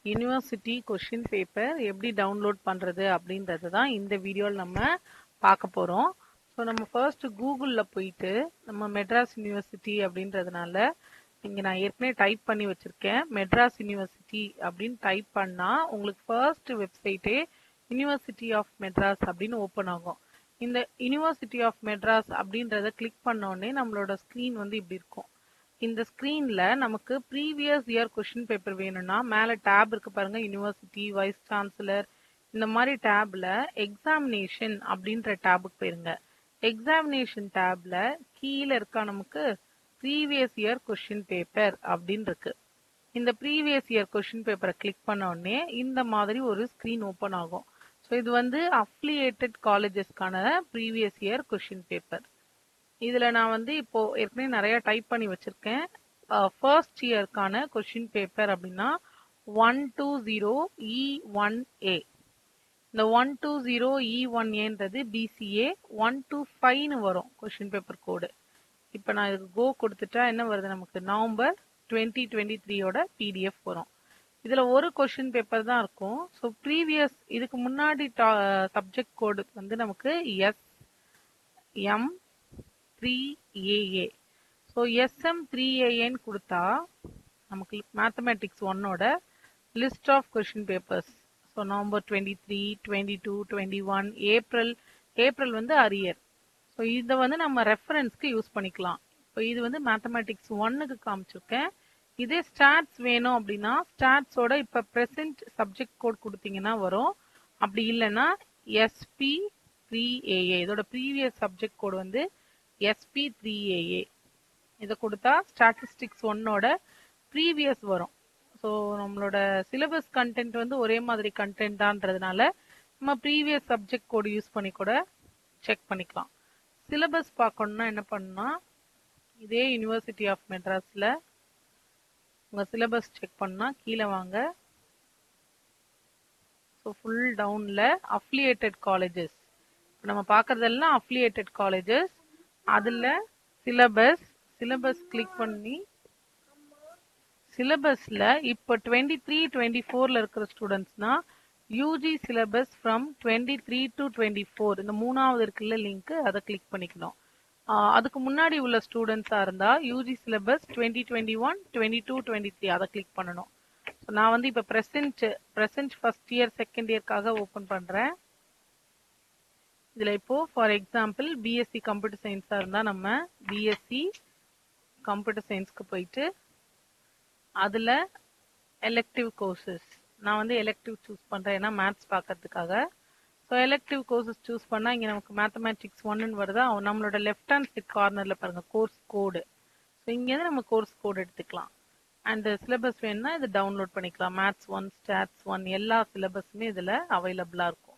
University question paper எப்படி download பண்ணுறது அப்படின்றது தான் இந்த வீடியோவில் நம்ம பார்க்க போகிறோம். ஸோ நம்ம ஃபர்ஸ்ட் கூகுளில் போயிட்டு நம்ம மெட்ராஸ் யூனிவர்சிட்டி அப்படின்றதுனால இங்கே நான் ஏற்கனவே டைப் பண்ணி வச்சுருக்கேன். மெட்ராஸ் யூனிவர்சிட்டி அப்படின்னு டைப் பண்ணால் உங்களுக்கு ஃபர்ஸ்ட் வெப்சைட்டே யூனிவர்சிட்டி ஆஃப் மெட்ராஸ் அப்படின்னு ஓப்பன் ஆகும். இந்த யூனிவர்சிட்டி ஆஃப் மெட்ராஸ் அப்படின்றத கிளிக் பண்ணோடனே நம்மளோட ஸ்க்ரீன் வந்து இப்படி இருக்கும். இந்த ஸ்க்ரீன்ல நமக்கு ப்ரீவியஸ் இயர் கொஷின் பேப்பர் வேணும்னா மேலே டேப் இருக்கு பாருங்க, யூனிவர்சிட்டி, வைஸ் சான்சலர், இந்த மாதிரி டேப்ல எக்ஸாமினேஷன் அப்படின்ற டேபுக்கு போயிருங்க. எக்ஸாமினேஷன் டேப்ல கீழே இருக்கா நமக்கு ப்ரீவியஸ் இயர் கொஷின் பேப்பர் அப்படின்னு இருக்கு. இந்த ப்ரீவியஸ் இயர் கொஷின் பேப்பரை கிளிக் பண்ண உடனே இந்த மாதிரி ஒரு ஸ்க்ரீன் ஓப்பன் ஆகும். ஸோ இது வந்து அஃபிலியேட்டட் காலேஜஸ்க்கான ப்ரீவியஸ் இயர் கொஷின் பேப்பர். இதுல நான் வந்து இப்போ ஏற்கனவே நிறைய டைப் பண்ணி வச்சிருக்கேன். ஃபர்ஸ்ட் இயர்க்கான கொஷின் பேப்பர் அப்படின்னா 120E1A. இந்த 120E1Aன்றது பிசிஏ 125ன்னு வரும் கொஷின் பேப்பர் கோடு. இப்போ நான் இதுக்கு கோ கொடுத்துட்டா என்ன வருது, நமக்கு நவம்பர் 2023யோட பிடிஎஃப் வரும். இதுல ஒரு கொஷின் பேப்பர் தான் இருக்கும். ஸோ ப்ரீவியஸ் இதுக்கு முன்னாடி சப்ஜெக்ட் கோடு வந்து நமக்கு SM3AA. ஸோ SM3Aன்னு கொடுத்தா நமக்கு மேத்தமேட்டிக்ஸ் 1ஓட list of question papers. So November 23, 22, 21, April வந்து அரியர். ஸோ இதை வந்து நம்ம ரெஃபரன்ஸ்க்கு யூஸ் பண்ணிக்கலாம். இப்போ இது வந்து மேத்தமேட்டிக்ஸ் 1க்கு காமிச்சிருக்கேன். இதே ஸ்டாட்ஸ் வேணும் அப்படின்னா ஸ்டாட்ஸோட இப்போ ப்ரெசென்ட் சப்ஜெக்ட் கோட் கொடுத்தீங்கன்னா வரும். அப்படி இல்லைன்னா SP3AA, இதோட ப்ரீவியஸ் சப்ஜெக்ட் கோடு வந்து SP3AA. இதை கொடுத்தா ஸ்டாட்டிஸ்டிக்ஸ் 1ஓட ப்ரீவியஸ் வரும். ஸோ நம்மளோட சிலபஸ் கண்டென்ட் வந்து ஒரே மாதிரி கண்டென்ட் தான்றதுனால நம்ம ப்ரீவியஸ் சப்ஜெக்ட் கோடு யூஸ் பண்ணி கூட செக் பண்ணிக்கலாம். சிலபஸ் பார்க்கணும்னா என்ன பண்ணணும்னா இதே யூனிவர்சிட்டி ஆஃப் மெட்ராஸில் உங்கள் சிலபஸ் செக் பண்ணால் கீழே வாங்க. ஸோ ஃபுல் டவுனில் அஃபிலியேட்டட் காலேஜஸ் நம்ம பார்க்குறதெல்லாம் அஃபிலியேட்டட் காலேஜஸ். அதில் சிலபஸ் கிளிக் பண்ணி சிலபஸில் இப்போ 23-24 இருக்கிற ஸ்டூடெண்ட்ஸ்னா யூஜி சிலபஸ் ஃப்ரம் 23 to 24 இந்த மூணாவது இருக்குல்ல லிங்க், அதை கிளிக் பண்ணிக்கணும். அதுக்கு முன்னாடி உள்ள ஸ்டூடெண்ட்ஸாக இருந்தால் யூஜி சிலபஸ் 2021, 22, 23 அதை கிளிக் பண்ணணும். ஸோ நான் வந்து இப்போ ப்ரெசென்ட் ஃபர்ஸ்ட் இயர் செகண்ட் இயர்க்காக ஓப்பன் பண்ணுறேன். இதில் இப்போது ஃபார் எக்ஸாம்பிள் பிஎஸ்சி கம்ப்யூட்டர் சயின்ஸாக இருந்தால் நம்ம பிஎஸ்சி கம்ப்யூட்டர் சயின்ஸ்க்கு போயிட்டு அதில் எலெக்டிவ் கோர்சஸ் நான் வந்து எலெக்டிவ் சூஸ் பண்ணுறேன், ஏன்னா மேத்ஸ் பார்க்கறதுக்காக. ஸோ எலெக்டிவ் கோர்சஸ் சூஸ் பண்ணால் இங்கே நமக்கு மேத்தமேட்டிக்ஸ் 1ன்னு வருதா, நம்மளோட லெஃப்ட் ஹேண்ட் சைட் கார்னரில் பாருங்கள் கோர்ஸ் கோடு. ஸோ இங்கேருந்து நம்ம கோர்ஸ் கோடு எடுத்துக்கலாம். அண்ட் சிலபஸ் வேணும்னா இது டவுன்லோட் பண்ணிக்கலாம். மேத்ஸ் 1, ஸ்டாட்ஸ் 1 எல்லா சிலபஸுமே இதில் அவைலபிளாக இருக்கும்.